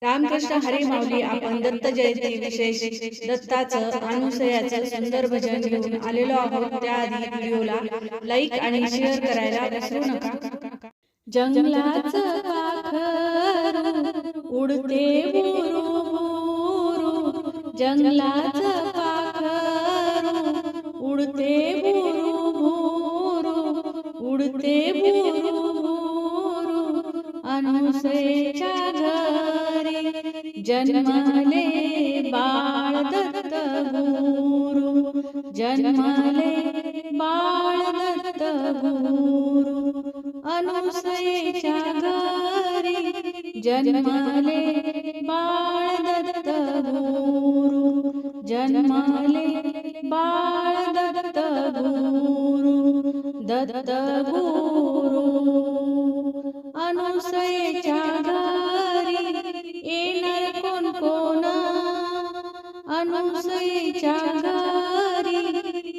रामकृष्ण हरी माऊली. आपण दत्त जयंती विशेष दत्ताचं अनुसयाचं सुंदर भजन घेऊन आलेलो आहोत. त्याआधी व्हिडिओला लाईक आणि शेअर करायला विसरू नका. जंगलाचं पाखरू उडते बुरू बुरू, जंगलाचं पाखरू उडते बुरू बुरू, उडते बुरू बुरू, अनुसयेच्या घरी जन्मले बाळ दत्त गुरु, जन्मले बाळ दत्त गुरु. अनुसयेच्या घरी जन्मले बाळ दत्त गुरु, जन्मले बाळ दत्त गुरु. दत्त गुरु अनुसयेच्या घरी येणार कोण कोण, अनुसयेच्या घरी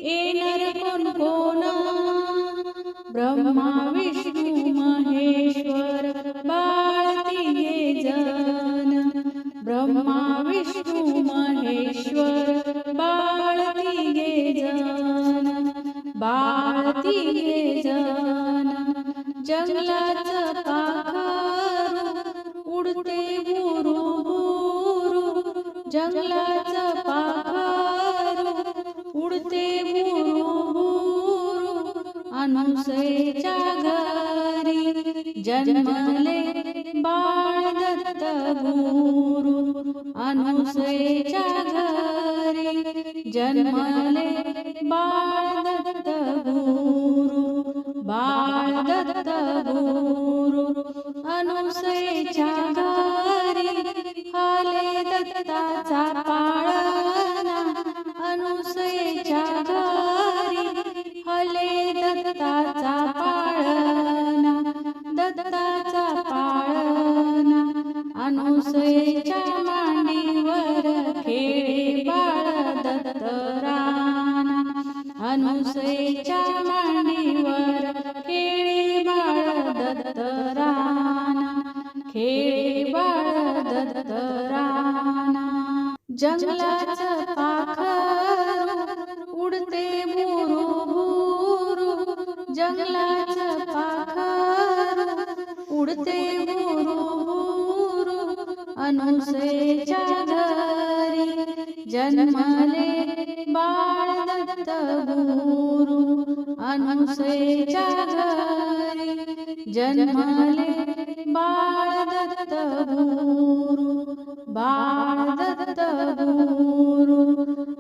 येणार कोण कोण. ब्रह्मा विष्णू महेश्वर बाळ तिघे जण, ब्रह्मा विष्णू महेश्वर बाळ तिघे जण, बाळ तिघे जण. जंगलाचं पाखरू उडते बुरू बुरू, जंगलाचं पाखरू उडते बुरू बुरू. अनुसयेच्या घरी जन्मले बाळ दत्त गुरु, अनुसयेच्या घरी जन्मले बाळ दत्त गुरु, बाळ दत्त गुरु. अनुसयेच्या घरी आले दत्ताचा पाळणा, अनुसयेच्या घरी आले दत्ताचा पाळणा, दत्ताचा पाळणा. अनुसयेच्या मांडीवर खेळे बाळ दत्त राणा, अनुसयेच्या मांडीवर खेळे बाळ दत्त राणा, खेळे बाळ दत्त राणा. जंगलाचं पाखरू उडते बुरू बुरू, जंगलाचं पाखरू उडते बुरू बुरू. अनुसयेच्या घरी जन्मले बाळ दत्त गुरु, अनुसयेच्या घरी जन्मले बाळ दत्त गुरु, बाळ दत्त गुरु.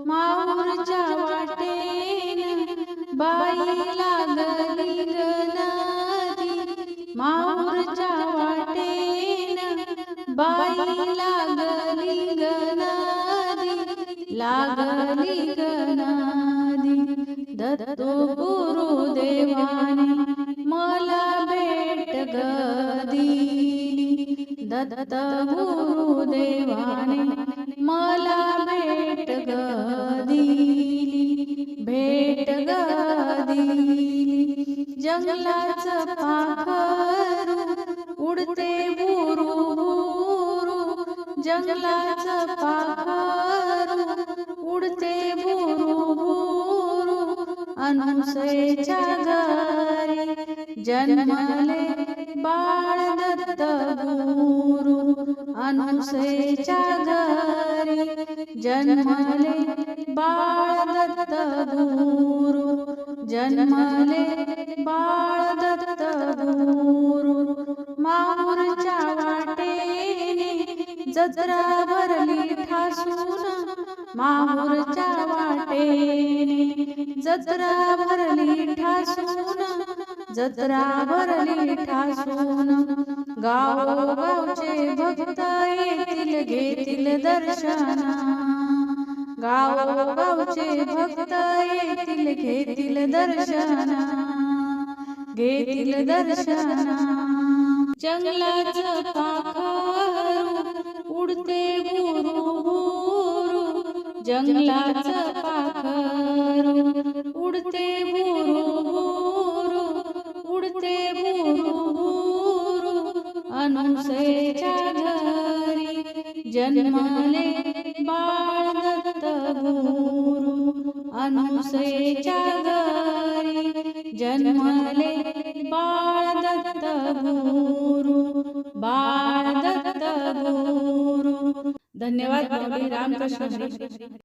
माऊरच्या वाटेन बाई लागली ग नदी, माऊरच्या वाटेन बाई लागली ग नदी, लागली ग नदी. दत्त गुरुदेवाने मला भेट ग दिली, दत्त गुरुदेवाने मला भेट ग दिली, भेट ग दिली. जंगलाचं पाखरू उडते बुरू बुरू, जंगलाचं पाखरू उडते बुरू बुरू. अनुसयेच्या घरी जन्मले बाळ दत्त गुरु, अनुसयेच्या घरी जन्मले बाळ दत्त गुरु, जन्मले बाळ दत्त गुरु. माऊरच्या वाटेने जत्रा भरली ठासून, माऊरच्या वाटेने जत्रा भरली ठासून, जत्रा भरली ठासून. गावोगावचे भक्त येतील घेतील दर्शना, गावोगावचे भक्त येतील घेतील दर्शना, घेतील दर्शना. जंगलाचं पाखरू उडते बुरू बुरू, जंगलाचं पाखरू उडते बुरू बुरू, उडते बुरू बुरू. अनुसयेच्या घरी जन्मले बाळ दत्त गुरु अनुसयेच्या घरी जन्मले बाळ दत्त गुरु बाळ दत्त गुरु. धन्यवाद. रामकृष्ण हरी.